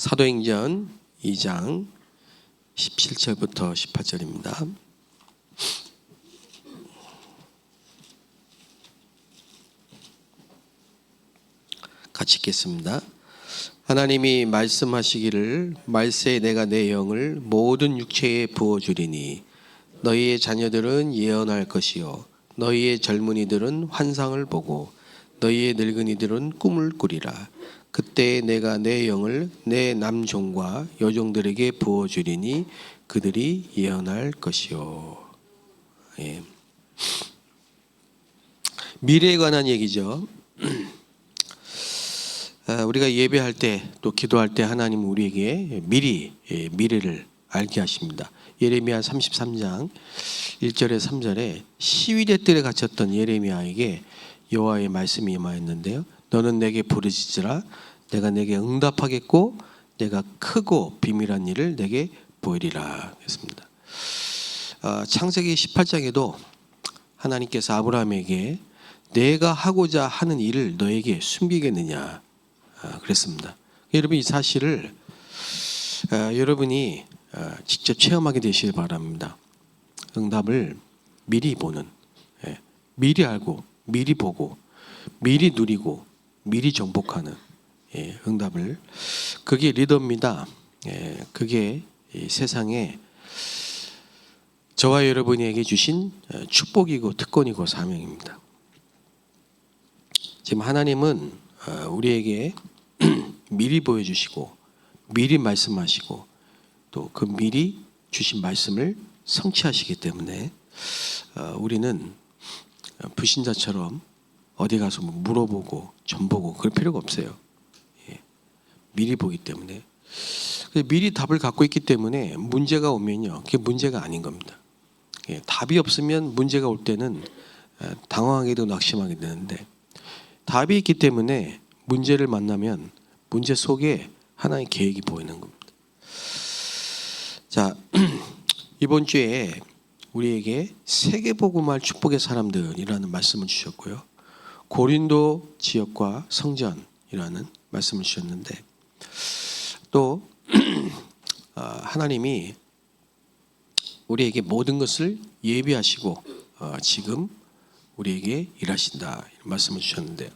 사도행전 2장 17절부터 18절입니다. 같이 읽겠습니다. 하나님이 말씀하시기를 말세에 내가 내 영을 모든 육체에 부어주리니 너희의 자녀들은 예언할 것이요 너희의 젊은이들은 환상을 보고 너희의 늙은이들은 꿈을 꾸리라. 그때 내가 내 영을 내 남종과 여종들에게 부어주리니 그들이 예언할 것이요. 예. 미래에 관한 얘기죠. 우리가 예배할 때 또 기도할 때 하나님은 우리에게 미리 미래를 알게 하십니다. 예레미야 33장 1절에 3절에 시위대 뜰에 갇혔던 예레미야에게 여호와의 말씀이 임하였는데요. 너는 내게 부르짖으라. 내가 내게 응답하겠고 내가 크고 비밀한 일을 내게 보이리라 했습니다. 창세기 18장에도 하나님께서 아브라함에게 내가 하고자 하는 일을 너에게 숨기겠느냐 그랬습니다. 여러분 이 사실을 여러분이 직접 체험하게 되시길 바랍니다. 응답을 미리 보는, 미리 알고 미리 보고 미리 누리고 미리 정복하는 응답을, 그게 리더입니다. 그게 세상에 저와 여러분에게 주신 축복이고 특권이고 사명입니다. 지금 하나님은 우리에게 미리 보여주시고 미리 말씀하시고 또 그 미리 주신 말씀을 성취하시기 때문에 우리는 불신자처럼 어디 가서 물어보고 전보고 그럴 필요가 없어요. 미리 보기 때문에. 미리 답을 갖고 있기 때문에 문제가 오면요, 그게 문제가 아닌 겁니다. 답이 없으면 문제가 올 때는 당황하게도 낙심하게 되는데, 답이 있기 때문에 문제를 만나면 문제 속에 하나의 계획이 보이는 겁니다. 자, 이번 주에 우리에게 세계복음할 축복의 사람들이라는 말씀을 주셨고요. 고린도 지역과 성전이라는 말씀을 주셨는데, 또 하나님이 우리에게 모든 것을 예비하시고 지금 우리에게 일하신다 이런 말씀을 주셨는데요.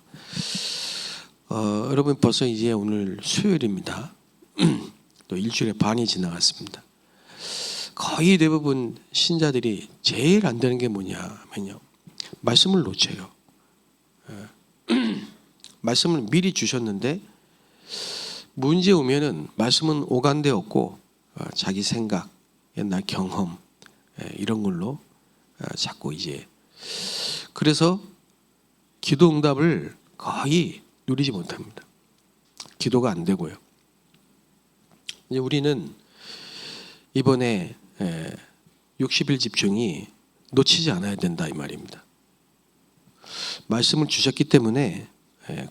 여러분 벌써 이제 오늘 수요일입니다. 또 일주일의 반이 지나갔습니다. 거의 대부분 신자들이 제일 안 되는 게 뭐냐면요, 말씀을 놓쳐요. 말씀을 미리 주셨는데 문제 오면은 말씀은 오간데 없고 자기 생각, 옛날 경험 이런 걸로 자꾸 이제, 그래서 기도 응답을 거의 누리지 못합니다. 기도가 안 되고요. 이제 우리는 이번에 60일 집중이 놓치지 않아야 된다 이 말입니다. 말씀을 주셨기 때문에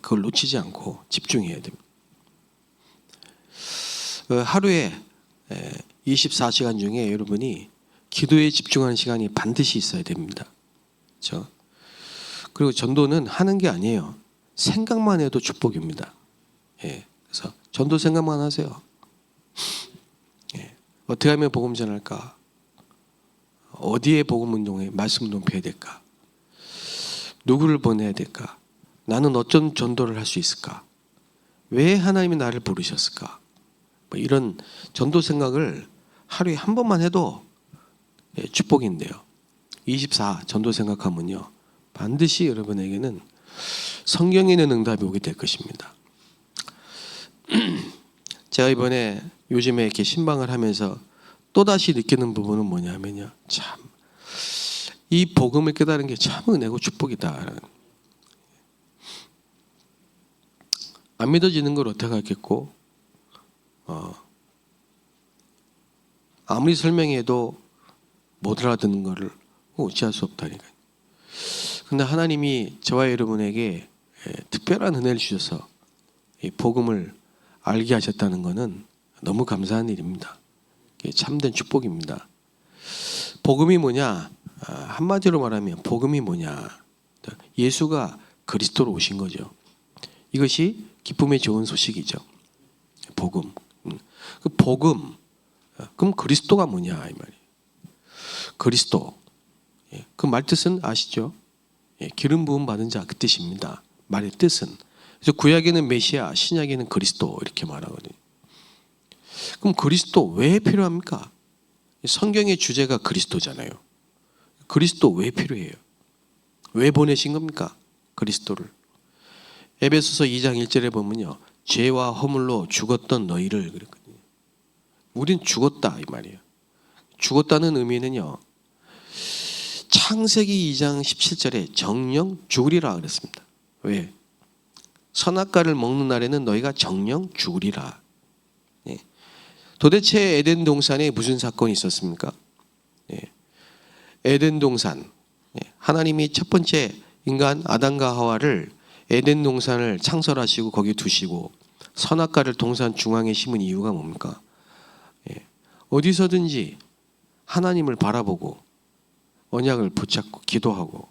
그걸 놓치지 않고 집중해야 됩니다. 하루에 24시간 중에 여러분이 기도에 집중하는 시간이 반드시 있어야 됩니다. 그렇죠? 그리고 전도는 하는 게 아니에요. 생각만 해도 축복입니다. 그래서 전도 생각만 하세요. 어떻게 하면 복음 전할까? 어디에 복음 운동에 말씀 운동해야 될까? 누구를 보내야 될까? 나는 어떤 전도를 할 수 있을까? 왜 하나님이 나를 부르셨을까? 뭐 이런 전도 생각을 하루에 한 번만 해도 축복인데요. 24 전도 생각하면요, 반드시 여러분에게는 성경에 있는 응답이 오게 될 것입니다. 제가 이번에 요즘에 이렇게 신방을 하면서 또다시 느끼는 부분은 뭐냐면요, 참 이 복음을 깨달은 게 참 은혜고 축복이다. 안 믿어지는 걸 어떻게 하겠고, 아무리 설명해도 못 알아듣는 거를 어찌할 수 없다니까요. 근데 하나님이 저와 여러분에게 특별한 은혜를 주셔서 이 복음을 알게 하셨다는 것은 너무 감사한 일입니다. 참된 축복입니다. 복음이 뭐냐? 한마디로 말하면 복음이 뭐냐? 예수가 그리스도로 오신 거죠. 이것이 기쁨의 좋은 소식이죠. 복음. 그 복음, 그럼 그리스도가 뭐냐 이 말이에요. 그리스도, 그 말 뜻은 아시죠? 기름 부음 받은 자 그 뜻입니다. 말의 뜻은. 그래서 구약에는 메시아, 신약에는 그리스도 이렇게 말하거든요. 그럼 그리스도 왜 필요합니까? 성경의 주제가 그리스도잖아요. 그리스도 왜 필요해요? 왜 보내신 겁니까? 그리스도를. 에베소서 2장 1절에 보면요, 죄와 허물로 죽었던 너희를 그랬거든요. 우린 죽었다 이 말이에요. 죽었다는 의미는요, 창세기 2장 17절에 정령 죽으리라 그랬습니다. 왜? 선악과를 먹는 날에는 너희가 정령 죽으리라. 도대체 에덴 동산에 무슨 사건이 있었습니까? 에덴 동산, 하나님이 첫 번째 인간 아담과 하와를 에덴 동산을 창설하시고 거기 두시고 선악과를 동산 중앙에 심은 이유가 뭡니까? 어디서든지 하나님을 바라보고 언약을 붙잡고 기도하고.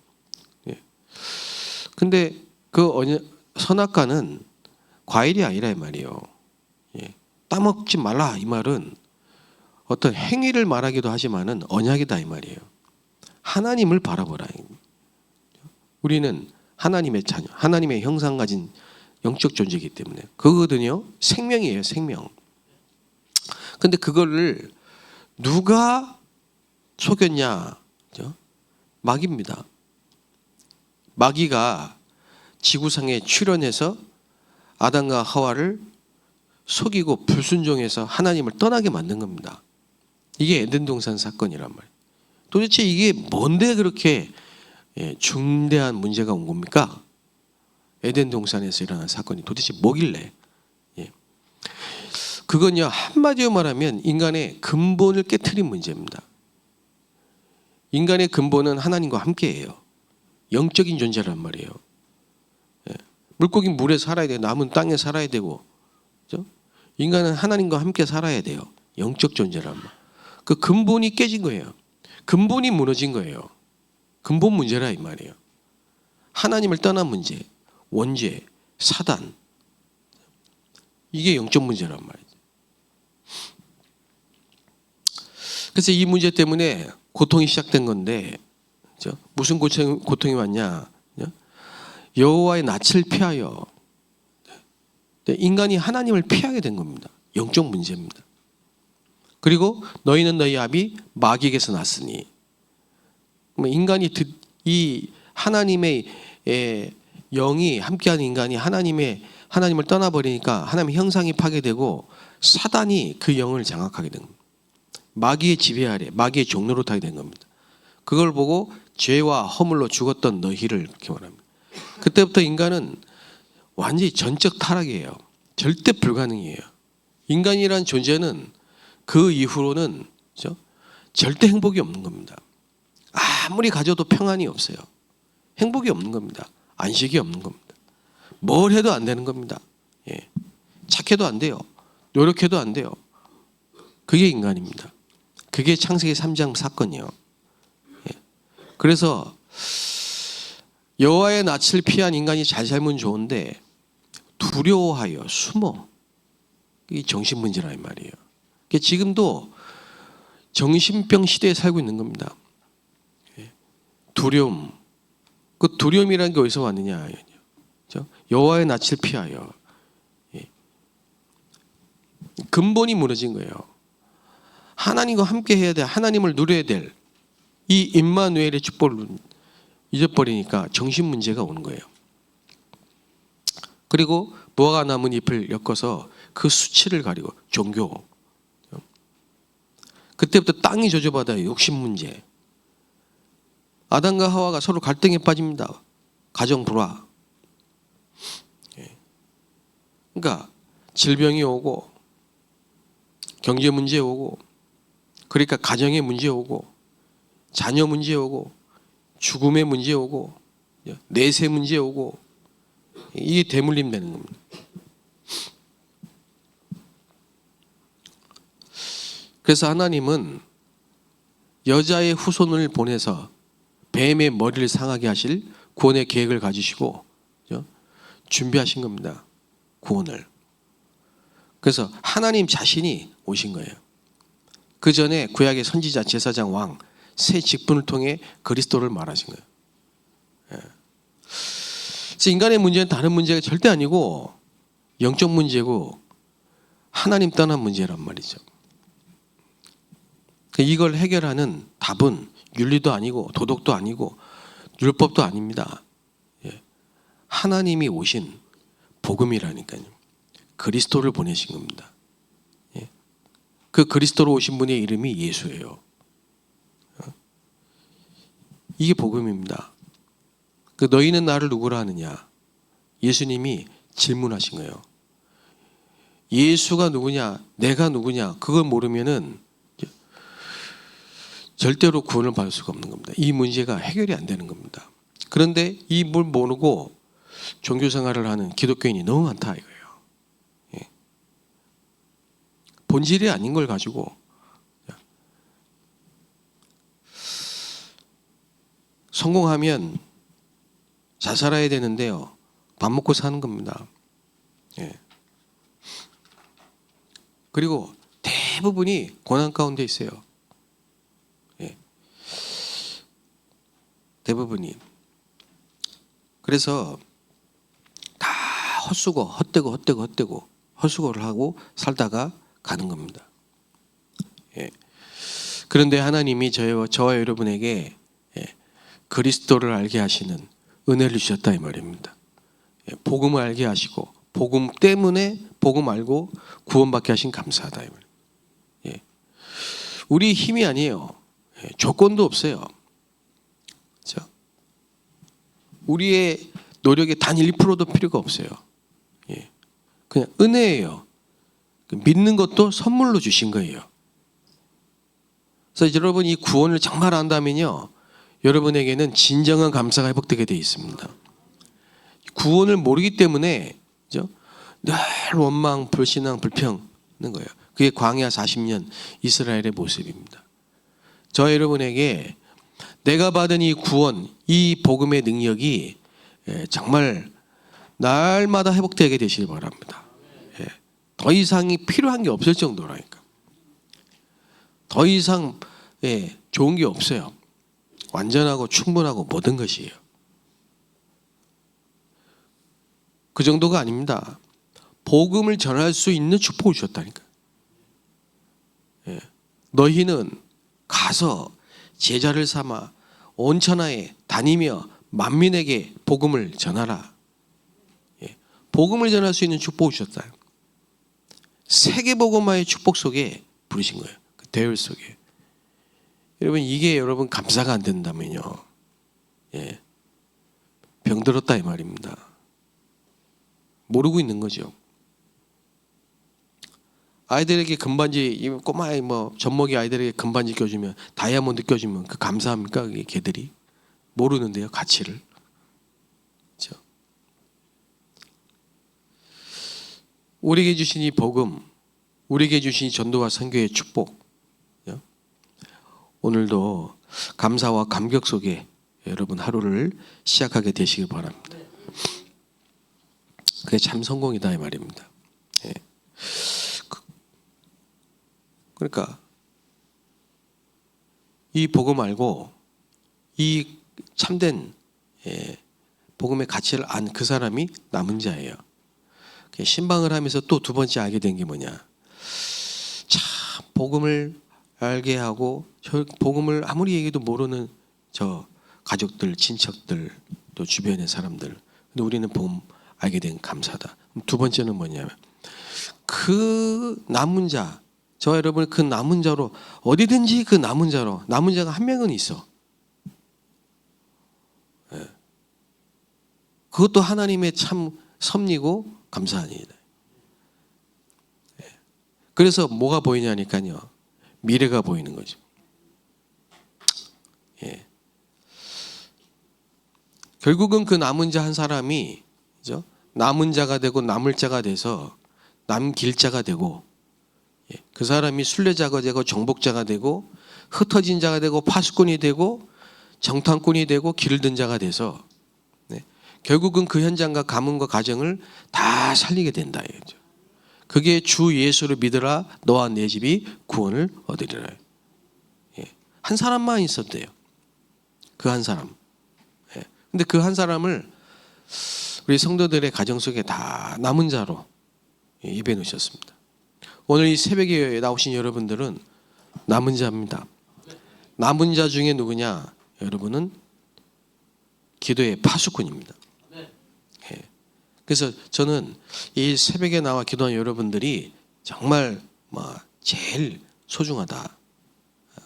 근데 그 선악과는 과일이 아니라 이 말이에요. 따먹지 말라 이 말은 어떤 행위를 말하기도 하지만은 언약이다 이 말이에요. 하나님을 바라보라. 우리는 하나님의 자녀, 하나님의 형상 가진 영적 존재이기 때문에 그거거든요. 생명이에요, 생명. 근데 그거를 누가 속였냐? 마귀입니다. 마귀가 지구상에 출현해서 아담과 하와를 속이고 불순종해서 하나님을 떠나게 만든 겁니다. 이게 에덴 동산 사건이란 말이에요. 도대체 이게 뭔데 그렇게 중대한 문제가 온 겁니까? 에덴 동산에서 일어난 사건이 도대체 뭐길래? 그건요, 한마디로 말하면 인간의 근본을 깨트린 문제입니다. 인간의 근본은 하나님과 함께해요. 영적인 존재란 말이에요. 물고기 물에 살아야 돼요. 나무는 땅에 살아야 되고, 그렇죠? 인간은 하나님과 함께 살아야 돼요. 영적 존재란 말. 그 근본이 깨진 거예요. 근본이 무너진 거예요. 근본 문제라 이 말이에요. 하나님을 떠난 문제, 원죄, 사단. 이게 영적 문제란 말이죠. 그래서 이 문제 때문에 고통이 시작된 건데, 그렇죠? 무슨 고통이 왔냐? 여호와의 낯을 피하여 인간이 하나님을 피하게 된 겁니다. 영적 문제입니다. 그리고 너희는 너희 아비 마귀에게서 났으니, 인간이 이 하나님의 영이 함께하는 인간이 하나님을 떠나버리니까 하나님의 형상이 파괴되고 사단이 그 영을 장악하게 된 겁니다. 마귀의 지배 아래, 마귀의 종로로 타게 된 겁니다. 그걸 보고 죄와 허물로 죽었던 너희를 이렇게 말합니다. 그때부터 인간은 완전히 전적 타락이에요. 절대 불가능이에요. 인간이란 존재는 그 이후로는, 그렇죠? 절대 행복이 없는 겁니다. 아무리 가져도 평안이 없어요. 행복이 없는 겁니다. 안식이 없는 겁니다. 뭘 해도 안 되는 겁니다. 착해도 안 돼요. 노력해도 안 돼요. 그게 인간입니다. 그게 창세기 3장 사건이에요. 그래서 여호와의 낯을 피한 인간이 잘 살면 좋은데 두려워하여 숨어. 이게 정신문제라 이 말이에요. 지금도 정신병 시대에 살고 있는 겁니다. 두려움. 그 두려움이라는 게 어디서 왔느냐? 여호와의 낯을 피하여. 근본이 무너진 거예요. 하나님과 함께 해야 돼. 하나님을 누려야 될 이 임마누엘의 축복을 잊어버리니까 정신 문제가 오는 거예요. 그리고 무화과 나무 잎을 엮어서 그 수치를 가리고 종교. 그때부터 땅이 저주받아요. 욕심 문제. 아담과 하와가 서로 갈등에 빠집니다. 가정 불화. 그러니까 질병이 오고 경제 문제 오고, 그러니까 가정의 문제 오고, 자녀 문제 오고, 죽음의 문제 오고, 내세 문제 오고, 이게 대물림 되는 겁니다. 그래서 하나님은 여자의 후손을 보내서 뱀의 머리를 상하게 하실 구원의 계획을 가지시고, 그렇죠? 준비하신 겁니다. 구원을. 그래서 하나님 자신이 오신 거예요. 그 전에 구약의 선지자, 제사장, 왕 세 직분을 통해 그리스도를 말하신 거예요. 그래서 인간의 문제는 다른 문제가 절대 아니고 영적 문제고 하나님 떠난 문제란 말이죠. 이걸 해결하는 답은 윤리도 아니고 도덕도 아니고 율법도 아닙니다. 하나님이 오신 복음이라니까요. 그리스도를 보내신 겁니다. 그 그리스도로 오신 분의 이름이 예수예요. 이게 복음입니다. 너희는 나를 누구라 하느냐? 예수님이 질문하신 거예요. 예수가 누구냐? 내가 누구냐? 그걸 모르면은 절대로 구원을 받을 수가 없는 겁니다. 이 문제가 해결이 안 되는 겁니다. 그런데 이 뭘 모르고 종교 생활을 하는 기독교인이 너무 많다 이거예요. 본질이 아닌 걸 가지고 성공하면 잘 살아야 되는데요. 밥 먹고 사는 겁니다. 그리고 대부분이 고난 가운데 있어요. 대부분이. 그래서 다 헛수고 헛되고 헛수고를 하고 살다가 가는 겁니다. 그런데 하나님이 저와 여러분에게 그리스도를 알게 하시는 은혜를 주셨다 이 말입니다. 복음을 알게 하시고 복음 때문에 복음 알고 구원받게 하신 감사하다 이 말입니다. 우리 힘이 아니에요. 조건도 없어요. 그렇죠? 우리의 노력의 단 1%도 필요가 없어요. 그냥 은혜예요. 믿는 것도 선물로 주신 거예요. 그래서 여러분 이 구원을 정말 안다면요, 여러분에게는 진정한 감사가 회복되게 되어 있습니다. 구원을 모르기 때문에 그죠? 늘 원망, 불신앙, 불평하는 거예요. 그게 광야 40년 이스라엘의 모습입니다. 저 여러분에게 내가 받은 이 구원, 이 복음의 능력이 정말 날마다 회복되게 되시길 바랍니다. 더 이상이 필요한 게 없을 정도라니까. 더 이상 좋은 게 없어요. 완전하고 충분하고 모든 것이에요. 그 정도가 아닙니다. 복음을 전할 수 있는 축복을 주셨다니까. 너희는 가서 제자를 삼아 온 천하에 다니며 만민에게 복음을 전하라. 복음을 전할 수 있는 축복을 주셨다. 세계복음화의 축복 속에 부르신 거예요. 그 대열 속에. 여러분 이게 여러분 감사가 안 된다면요, 병들었다 이 말입니다. 모르고 있는 거죠. 아이들에게 금반지, 꼬마의 젖먹이 아이들에게 금반지 껴주면, 다이아몬드 껴주면 그 감사합니까? 그게 걔들이 모르는데요, 가치를. 그렇죠? 우리에게 주신 이 복음, 우리에게 주신 이 전도와 선교의 축복, 오늘도 감사와 감격 속에 여러분 하루를 시작하게 되시길 바랍니다. 그게 참 성공이다 이 말입니다. 그러니까 이 복음 알고 이 참된 복음의 가치를 안 그 사람이 남은 자예요. 신방을 하면서 또 두 번째 알게 된 게 뭐냐, 참 복음을 알게 하고 복음을 아무리 얘기도 모르는 저 가족들, 친척들, 또 주변의 사람들, 근데 우리는 복음 알게 된 감사다. 두 번째는 뭐냐면 그 남은 자, 저 여러분 그 남은 자로 어디든지 그 남은 자가 한 명은 있어. 그것도 하나님의 참 섭리고 감사한 일이다. 그래서 뭐가 보이냐니까요, 미래가 보이는 거죠. 결국은 그 남은 자 한 사람이, 그죠? 남은 자가 되고 남을 자가 돼서 남길 자가 되고, 그 사람이 순례자가 되고 정복자가 되고 흩어진 자가 되고 파수꾼이 되고 정탐꾼이 되고 길을 든 자가 돼서 결국은 그 현장과 가문과 가정을 다 살리게 된다 이거죠. 그게 주 예수를 믿으라 너와 내 집이 구원을 얻으리라. 예. 한 사람만 있어도 돼요. 그 한 사람. 예. 근데 그 한 사람을 우리 성도들의 가정 속에 다 남은 자로 예배해 놓으셨습니다. 오늘 이 새벽에 나오신 여러분들은 남은 자입니다. 남은 자 중에 누구냐? 여러분은 기도의 파수꾼입니다. 예. 그래서 저는 이 새벽에 나와 기도한 여러분들이 정말 제일 소중하다,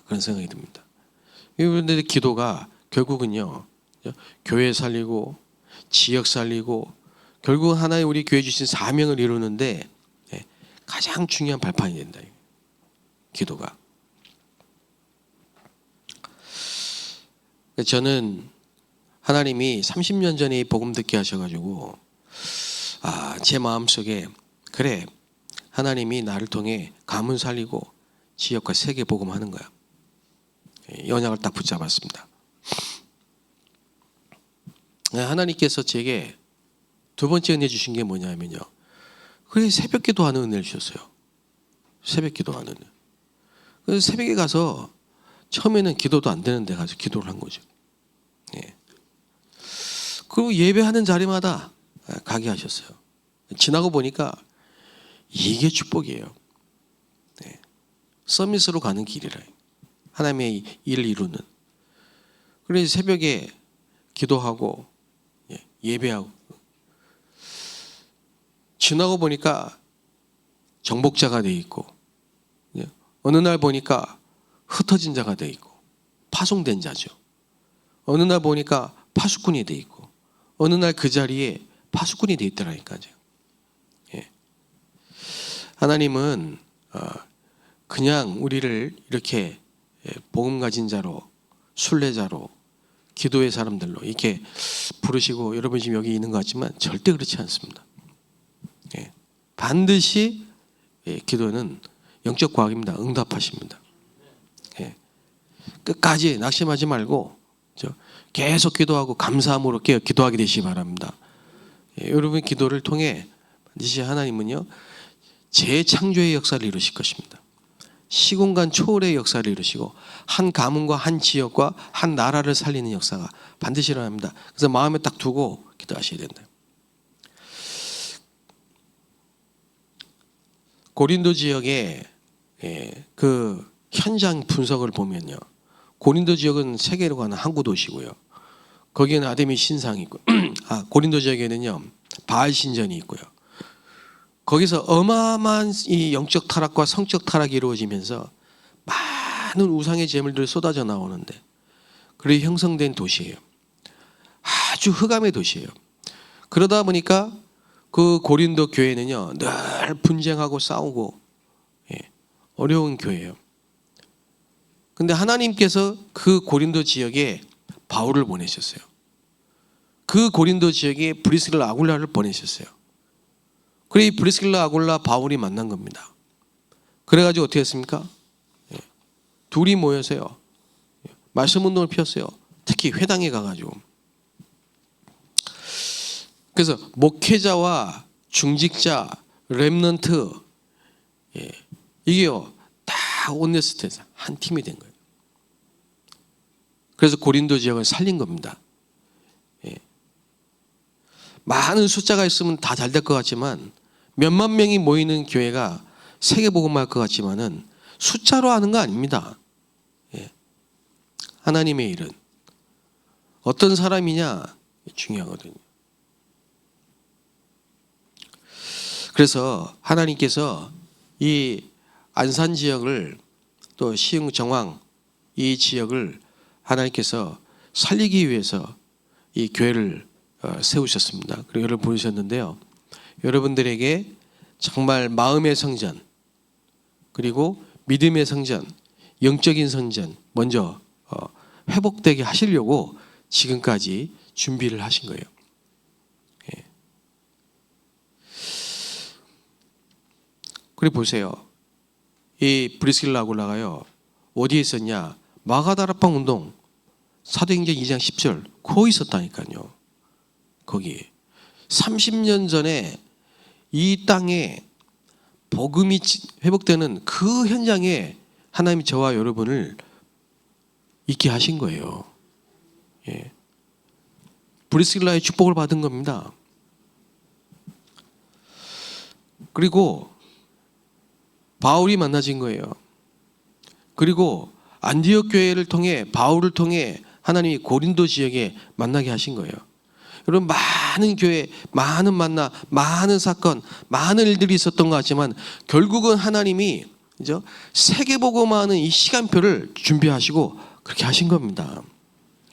그런 생각이 듭니다. 여러분들의 기도가 결국은요, 교회 살리고 지역 살리고 결국 하나의 우리 교회 주신 사명을 이루는데 가장 중요한 발판이 된다. 기도가. 저는 하나님이 30년 전에 복음 듣게 하셔가지고 제 마음속에 그래, 하나님이 나를 통해 가문 살리고 지역과 세계 복음하는 거야. 연약을 딱 붙잡았습니다. 하나님께서 제게 두 번째 은혜 주신 게 뭐냐면요, 그래, 새벽 기도하는 은혜를 주셨어요. 새벽 기도하는 은혜. 그래서 새벽에 가서 처음에는 기도도 안 되는데 가서 기도를 한 거죠. 예. 그리고 예배하는 자리마다 가게 하셨어요. 지나고 보니까 이게 축복이에요. 예. 서밋으로 가는 길이라. 하나님의 일을 이루는. 그래서 새벽에 기도하고 예배하고 지나고 보니까 정복자가 돼 있고, 어느 날 보니까 흩어진 자가 돼 있고 파송된 자죠. 어느 날 보니까 파수꾼이 돼 있고, 어느 날 그 자리에 파수꾼이 돼 있더라니까요. 예. 하나님은 그냥 우리를 이렇게 복음 가진 자로, 순례자로, 기도의 사람들로 이렇게 부르시고 여러분 지금 여기 있는 것 같지만 절대 그렇지 않습니다. 예. 반드시 기도는 영적 과학입니다. 응답하십니다. 예. 끝까지 낙심하지 말고 계속 기도하고 감사함으로 기도하게 되시기 바랍니다. 예. 여러분의 기도를 통해 반드시 하나님은요, 재창조의 역사를 이루실 것입니다. 시공간 초월의 역사를 이루시고 한 가문과 한 지역과 한 나라를 살리는 역사가 반드시 일어납니다. 그래서 마음에 딱 두고 기도하셔야 된다. 고린도 지역의 그 현장 분석을 보면요, 고린도 지역은 세계로 가는 항구 도시고요, 거기에는 아데미 신상이 있고 고린도 지역에는요 바알 신전이 있고요, 거기서 어마어마한 이 영적 타락과 성적 타락이 이루어지면서 많은 우상의 제물들이 쏟아져 나오는데, 그래 형성된 도시예요. 아주 흑암의 도시예요. 그러다 보니까 그 고린도 교회는요 늘 분쟁하고 싸우고 어려운 교회예요. 근데 하나님께서 그 고린도 지역에 바울을 보내셨어요. 그 고린도 지역에 브리스길라 아굴라를 보내셨어요. 그래 이 브리스길라 아굴라 바울이 만난 겁니다. 그래가지고 어떻게 했습니까? 둘이 모여서요 말씀 운동을 피웠어요. 특히 회당에 가가지고. 그래서 목회자와 중직자, 렘넌트, 이게요 다 온네스트에서 한 팀이 된 거예요. 그래서 고린도 지역을 살린 겁니다. 많은 숫자가 있으면 다 잘 될 것 같지만, 몇만 명이 모이는 교회가 세계복음할 것 같지만은 숫자로 하는 거 아닙니다. 하나님의 일은 어떤 사람이냐 중요하거든요. 그래서 하나님께서 이 안산 지역을, 또 시흥 정왕 이 지역을 하나님께서 살리기 위해서 이 교회를 세우셨습니다. 그리고 여러분 부르셨는데요, 여러분들에게 정말 마음의 성전, 그리고 믿음의 성전, 영적인 성전 먼저 회복되게 하시려고 지금까지 준비를 하신 거예요. 그리고 보세요. 이 브리스길라 아굴라가요 어디에 있었냐? 마가다락방 운동, 사도행전 2장 10절 거기 있었다니까요. 거기 30년 전에 이 땅에 복음이 회복되는 그 현장에 하나님이 저와 여러분을 있게 하신 거예요. 예. 브리스길라의 축복을 받은 겁니다. 그리고 바울이 만나진 거예요. 그리고 안디옥 교회를 통해 바울을 통해 하나님이 고린도 지역에 만나게 하신 거예요. 여러분, 많은 교회, 많은 만나, 많은 사건, 많은 일들이 있었던 것 같지만 결국은 하나님이 그죠? 세계복음화하는 이 시간표를 준비하시고 그렇게 하신 겁니다.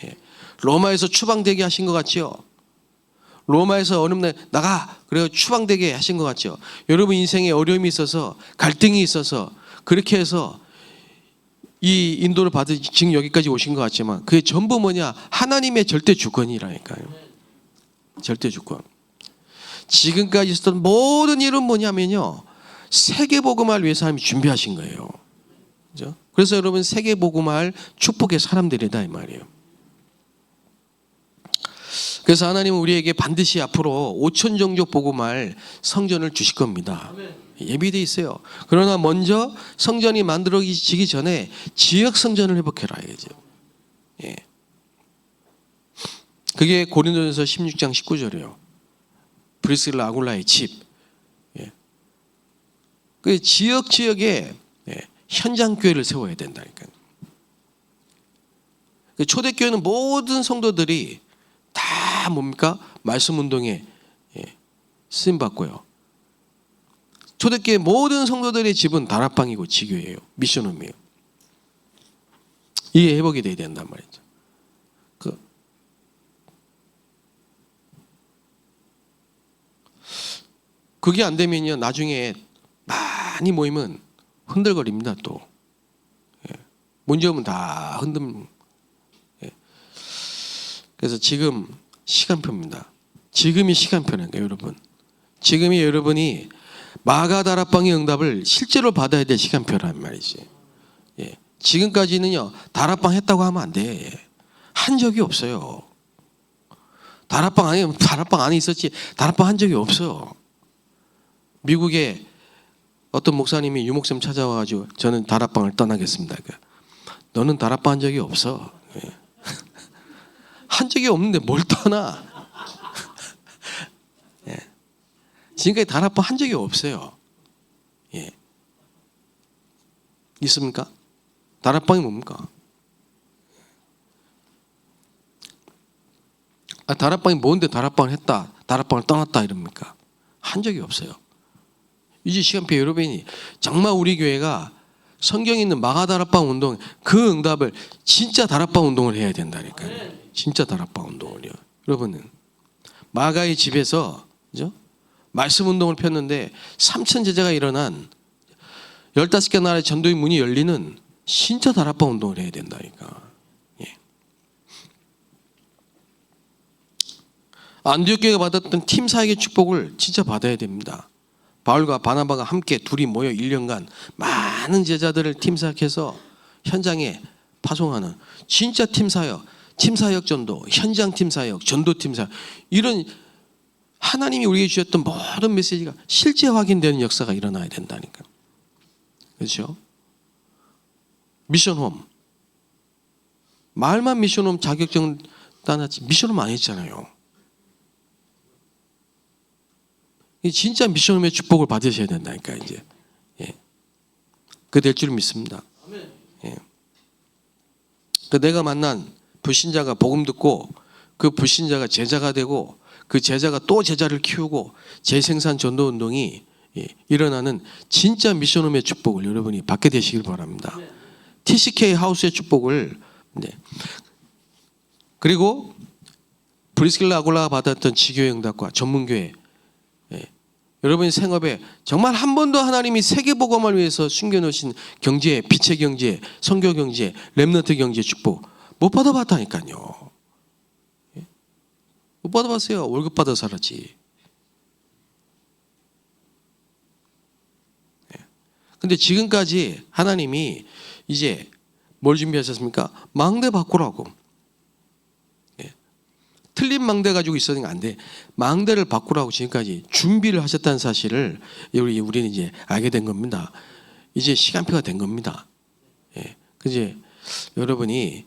예. 로마에서 추방되게 하신 것 같죠? 로마에서 어느 날 나가 그래서 추방되게 하신 것 같죠? 여러분 인생에 어려움이 있어서 갈등이 있어서 그렇게 해서 이 인도를 받으 지금 여기까지 오신 것 같지만 그게 전부 뭐냐? 하나님의 절대 주권이라니까요. 절대 주권. 지금까지 있었던 모든 일은 뭐냐면요, 세계복음화를 위해서 하나님이 준비하신 거예요. 그죠? 그래서 여러분 세계복음화할 축복의 사람들이다 이 말이에요. 그래서 하나님은 우리에게 반드시 앞으로 5천 종족 복음할 성전을 주실 겁니다. 예비되어 있어요. 그러나 먼저 성전이 만들어지기 전에 지역 성전을 회복해라 이거죠. 예. 그게 고린도전서 16장 19절이에요. 브리스길라 아굴라의 집. 예. 그 지역에 현장 교회를 세워야 된다니까요. 그 초대교회는 모든 성도들이 다 뭡니까? 말씀 운동에 쓰임 받고요. 초대교회 모든 성도들의 집은 다락방이고 지교예요. 미션홈이에요. 이게 회복이 돼야 된단 말이죠. 그게 안 되면요, 나중에 많이 모이면 흔들거립니다. 또 문제 오면 다 그래서 지금 시간표입니다. 지금이 시간표라니까요, 여러분. 지금이 여러분이 마가다락방의 응답을 실제로 받아야 될 시간표란 말이지. 예. 지금까지는요, 다락방 했다고 하면 안 돼. 한 적이 없어요. 다락방 안에 있었지 다락방 한 적이 없어요. 미국에 어떤 목사님이 유목사님 찾아와가지고 저는 다락방을 떠나겠습니다. 너는 다락방 한 적이 없어. 예. 한 적이 없는데 뭘 떠나? 예. 지금까지 다락방 한 적이 없어요. 예. 있습니까? 다락방이 뭡니까? 다락방이 뭔데 다락방을 했다, 다락방을 떠났다 이럽니까? 한 적이 없어요. 이제 시간표 여러분이 정말 우리 교회가 성경에 있는 마가다락방 운동 그 응답을 진짜 다락방 운동을 해야 된다니까요. 진짜 다락방 운동을요. 여러분은 마가의 집에서 그죠? 말씀 운동을 폈는데 3천 제자가 일어난 15개 나라의 전도의 문이 열리는 진짜 다락방 운동을 해야 된다니까. 예. 안디옥 교회가 받았던 팀 사역의 축복을 진짜 받아야 됩니다. 바울과 바나바가 함께 둘이 모여 1년간 많은 제자들을 팀 사역해서 현장에 파송하는 진짜 팀 사역 전도, 현장 팀 사역, 전도 팀 사역, 이런 하나님이 우리에게 주셨던 모든 메시지가 실제 확인되는 역사가 일어나야 된다니까. 그렇죠? 미션홈. 말만 미션홈 자격증 따놨지 미션홈 안 했잖아요. 진짜 미션홈의 축복을 받으셔야 된다니까 이제. 예. 그 될 줄 믿습니다. 예. 그 내가 만난 불신자가 복음 듣고 그 불신자가 제자가 되고 그 제자가 또 제자를 키우고 재생산 전도 운동이 일어나는 진짜 미션홈의 축복을 여러분이 받게 되시길 바랍니다. TCK 하우스의 축복을. 그리고 브리스길라 아굴라가 받았던 지교회 응답과 전문교회, 여러분의 생업에 정말 한 번도 하나님이 세계복음을 위해서 숨겨놓으신 경제, 빛의 경제, 선교 경제, 렘넌트 경제 축복 못 받아봤다니까요. 못 받아봤어요. 월급 받아 살았지. 근데 지금까지 하나님이 이제 뭘 준비하셨습니까? 망대 바꾸라고. 틀린 망대 가지고 있어서는 안 돼. 망대를 바꾸라고 지금까지 준비를 하셨다는 사실을 우리는 이제 알게 된 겁니다. 이제 시간표가 된 겁니다. 예. 그제 여러분이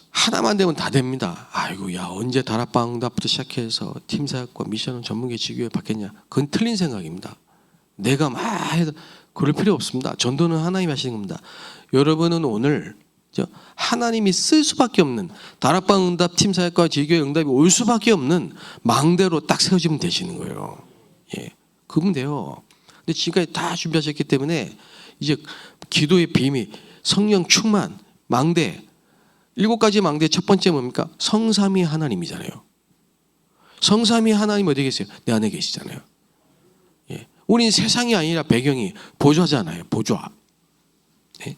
하나만 되면 다 됩니다. 아이고, 야, 언제 다락방답부터 시작해서 팀사역과 미션은 전문계 지교에 받겠냐? 그건 틀린 생각입니다. 내가 막 해도 그럴 필요 없습니다. 전도는 하나님이 하시는 겁니다. 여러분은 오늘 하나님이 쓸 수밖에 없는 다락방 응답 팀사역과 지교의 응답이 올 수밖에 없는 망대로 딱 세워지면 되시는 거예요. 예, 그러면 돼요. 근데 지금까지 다 준비하셨기 때문에 이제 기도의 비밀, 성령 충만, 망대 7가지 망대의 첫 번째 뭡니까? 성삼위 하나님이잖아요. 성삼위 하나님 어디 계세요? 내 안에 계시잖아요. 예. 우린 세상이 아니라 배경이 보좌잖아요. 보좌. 예.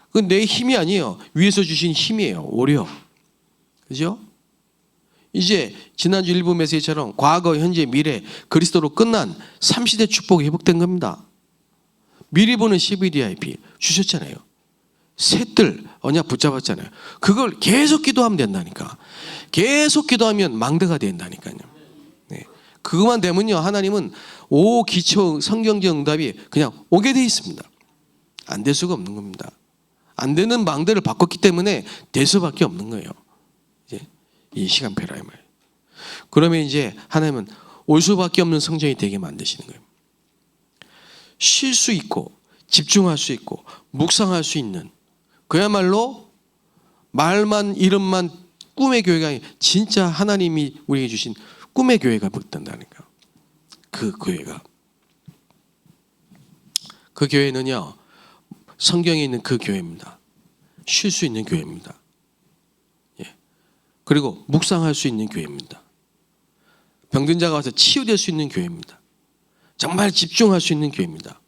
그건 내 힘이 아니에요. 위에서 주신 힘이에요. 오히려. 그죠? 이제 지난주 일부 메시지처럼 과거, 현재, 미래 그리스도로 끝난 3시대 축복이 회복된 겁니다. 미리 보는 CVDIP 주셨잖아요. 셋들 언약 붙잡았잖아요. 그걸 계속 기도하면 된다니까. 계속 기도하면 망대가 된다니까요. 네. 그것만 되면요, 하나님은 기초 성경적 응답이 그냥 오게 돼 있습니다. 안 될 수가 없는 겁니다. 안 되는 망대를 바꿨기 때문에 될 수밖에 없는 거예요. 이제 이 시간표라 이 말이에요. 그러면 이제 하나님은 올 수밖에 없는 성전이 되게 만드시는 거예요. 쉴 수 있고 집중할 수 있고 묵상할 수 있는, 그야말로 말만 이름만 꿈의 교회가 아니라 진짜 하나님이 우리에게 주신 꿈의 교회가 붙는다니까. 그 교회가. 그 교회는요, 성경에 있는 그 교회입니다. 쉴 수 있는 교회입니다. 예. 그리고 묵상할 수 있는 교회입니다. 병든 자가 와서 치유될 수 있는 교회입니다. 정말 집중할 수 있는 교회입니다.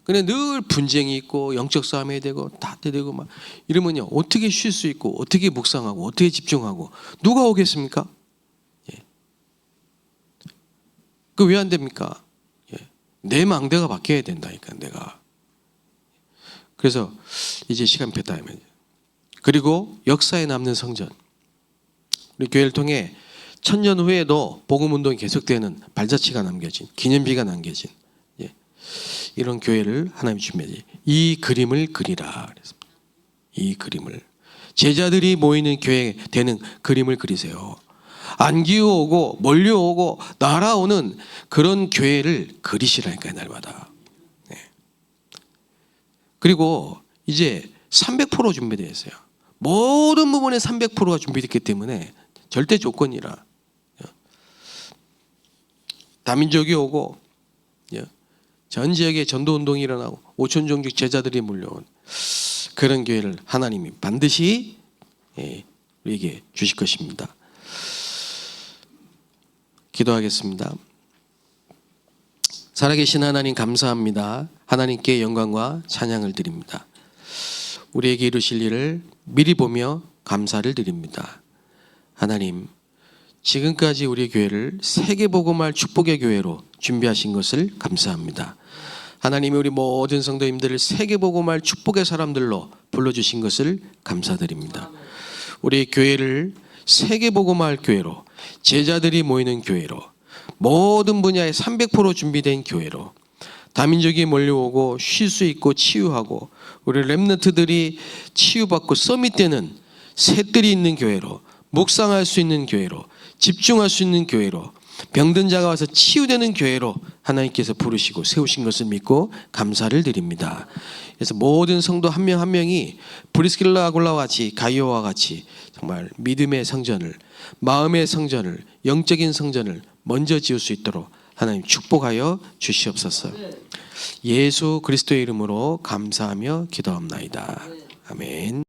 근데 늘 분쟁이 있고 영적 싸움이 해야 되고 다 되고 막 이러면요, 어떻게 쉴 수 있고 어떻게 묵상하고 어떻게 집중하고 누가 오겠습니까? 예. 그 왜 안 됩니까? 예. 내 망대가 바뀌어야 된다니까, 내가. 그래서 이제 시간표 타임이에요. 그리고 역사에 남는 성전. 우리 교회를 통해 1000년 후에도 복음 운동이 계속되는 발자취가 남겨진, 기념비가 남겨진, 예, 이런 교회를 하나님이 준비하지. 이 그림을 그리라. 이 그림을, 제자들이 모이는 교회 되는 그림을 그리세요. 안 기어오고 몰려오고 날아오는 그런 교회를 그리시라니까요, 날마다. 네. 그리고 이제 300% 준비되어 있어요. 모든 부분에 300%가 준비됐기 때문에 절대 조건이라. 다민족이 오고 전 지역에 전도운동이 일어나고 5천 종족 제자들이 몰려온 그런 교회를 하나님이 반드시 우리에게 주실 것입니다. 기도하겠습니다. 살아계신 하나님 감사합니다. 하나님께 영광과 찬양을 드립니다. 우리에게 이루실 일을 미리 보며 감사를 드립니다. 하나님, 지금까지 우리 교회를 세계복음할 축복의 교회로 준비하신 것을 감사합니다. 하나님이 우리 모든 성도님들을 세계복음할 축복의 사람들로 불러주신 것을 감사드립니다. 우리 교회를 세계복음할 교회로, 제자들이 모이는 교회로, 모든 분야에 300% 준비된 교회로, 다민족이 몰려오고 쉴 수 있고 치유하고 우리 렘넌트들이 치유받고 서밋되는 셋들이 있는 교회로, 묵상할 수 있는 교회로, 집중할 수 있는 교회로, 병든 자가 와서 치유되는 교회로 하나님께서 부르시고 세우신 것을 믿고 감사를 드립니다. 그래서 모든 성도 한 명 한 명이 브리스길라 아굴라와 같이, 가이오와 같이 정말 믿음의 성전을, 마음의 성전을, 영적인 성전을 먼저 지을 수 있도록 하나님 축복하여 주시옵소서. 예수 그리스도의 이름으로 감사하며 기도합나이다. 아멘.